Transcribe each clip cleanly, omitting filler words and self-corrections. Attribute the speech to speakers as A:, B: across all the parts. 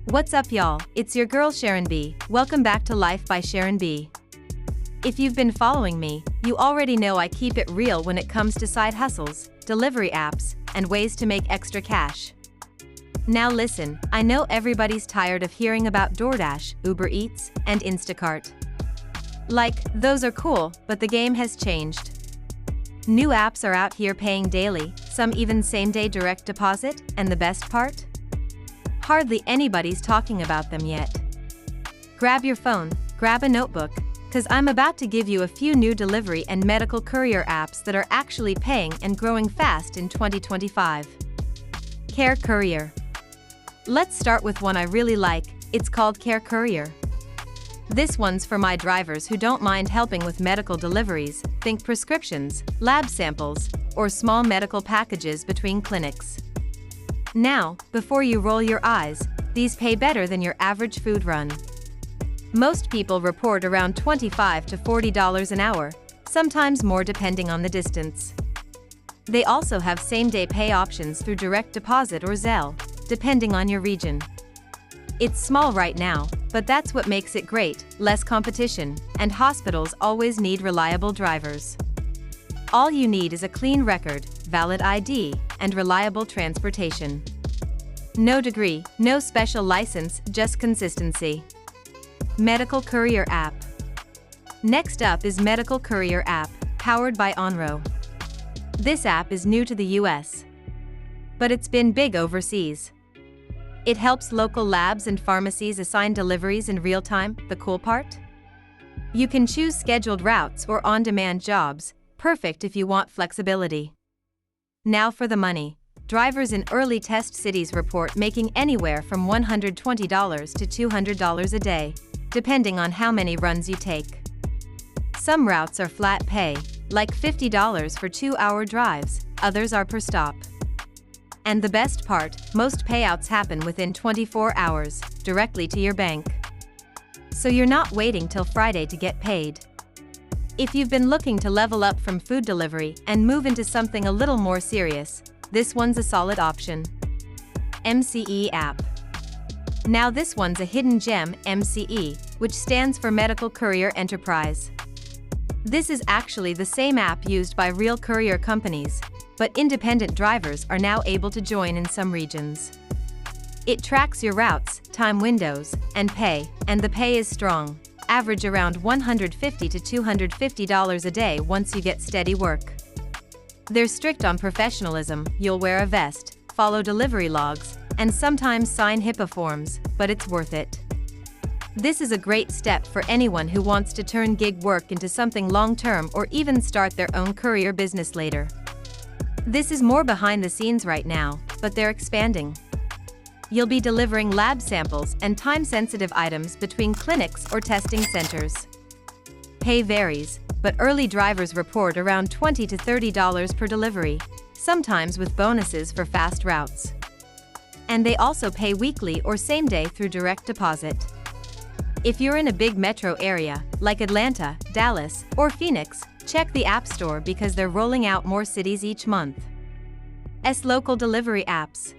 A: What's up, y'all? It's your girl Sharon B. Welcome back to Life by Sharon B. If you've been following me, you already know I keep it real when it comes to side hustles, delivery apps, and ways to make extra cash. Now listen, I know everybody's tired of hearing about DoorDash, Uber Eats, and Instacart. Like, those are cool, but the game has changed. New apps are out here paying daily, some even same-day direct deposit, and the best part? Hardly anybody's talking about them yet. Grab your phone, grab a notebook, cause I'm about to give you a few new delivery and medical courier apps that are actually paying and growing fast in 2025. Courier. Let's start with one I really like, it's called Courier. This one's for my drivers who don't mind helping with medical deliveries, think prescriptions, lab samples, or small medical packages between clinics. Now, before you roll your eyes, these pay better than your average food run. Most people report around $25 to $40 an hour, sometimes more depending on the distance. They also have same-day pay options through direct deposit or Zelle, depending on your region. It's small right now, but that's what makes it great, less competition, and hospitals always need reliable drivers. All you need is a clean record, valid ID, and reliable transportation. No degree, no special license, just consistency. Medical Courier App. Next up is Medical Courier App, powered by Onro. This app is new to the US, but it's been big overseas. It helps local labs and pharmacies assign deliveries in real time. The cool part? You can choose scheduled routes or on-demand jobs, perfect if you want flexibility. Now for the money. Drivers in early test cities report making anywhere from $120 to $200 a day, depending on how many runs you take. Some routes are flat pay, like $50 for 2-hour drives, others are per stop. And the best part, most payouts happen within 24 hours, directly to your bank. So you're not waiting till Friday to get paid. If you've been looking to level up from food delivery and move into something a little more serious, this one's a solid option. MCE app. Now this one's a hidden gem, MCE, which stands for Medical Courier Enterprise. This is actually the same app used by real courier companies, but independent drivers are now able to join in some regions. It tracks your routes, time windows, and the pay is strong, average around $150 to $250 a day once you get steady work. They're strict on professionalism, you'll wear a vest, follow delivery logs, and sometimes sign HIPAA forms, but it's worth it. This is a great step for anyone who wants to turn gig work into something long-term or even start their own courier business later. This is more behind the scenes right now, but they're expanding. You'll be delivering lab samples and time-sensitive items between clinics or testing centers. Pay varies, but early drivers report around $20 to $30 per delivery, sometimes with bonuses for fast routes. And they also pay weekly or same day through direct deposit. If you're in a big metro area, like Atlanta, Dallas, or Phoenix, check the App Store because they're rolling out more cities each month. Local delivery apps.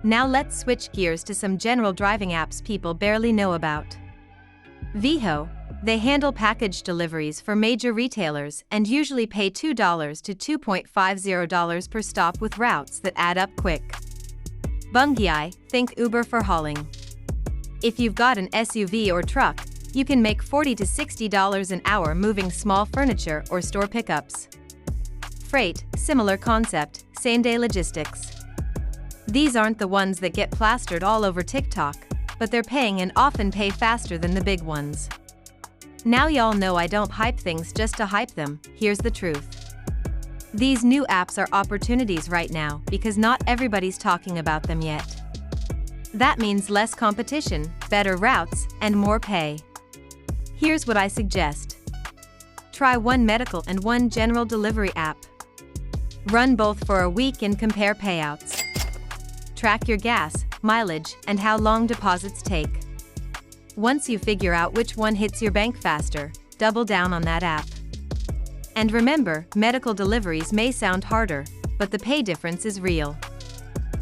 A: Now let's switch gears to some general driving apps people barely know about. Veho. They handle package deliveries for major retailers and usually pay $2 to $2.50 per stop with routes that add up quick. Bungie. Think Uber for hauling. If you've got an SUV or truck, you can make $40 to $60 an hour moving small furniture or store pickups. Freight. Similar concept, same-day logistics. These aren't the ones that get plastered all over TikTok, but they're paying and often pay faster than the big ones. Now y'all know I don't hype things just to hype them, here's the truth. These new apps are opportunities right now because not everybody's talking about them yet. That means less competition, better routes, and more pay. Here's what I suggest. Try one medical and one general delivery app. Run both for a week and compare payouts. Track your gas, mileage, and how long deposits take. Once you figure out which one hits your bank faster, double down on that app. And remember, medical deliveries may sound harder, but the pay difference is real.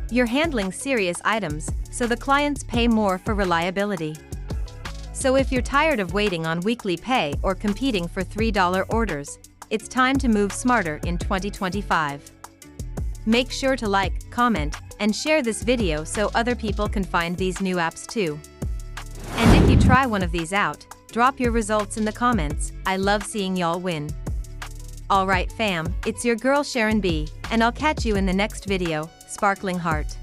A: You're handling serious items, so the clients pay more for reliability. So if you're tired of waiting on weekly pay or competing for $3 orders, it's time to move smarter in 2025. Make sure to like, comment, and share this video so other people can find these new apps too. And if you try one of these out, drop your results in the comments. I love seeing y'all win. Alright fam, it's your girl Sharon B, and I'll catch you in the next video. Sparkling heart.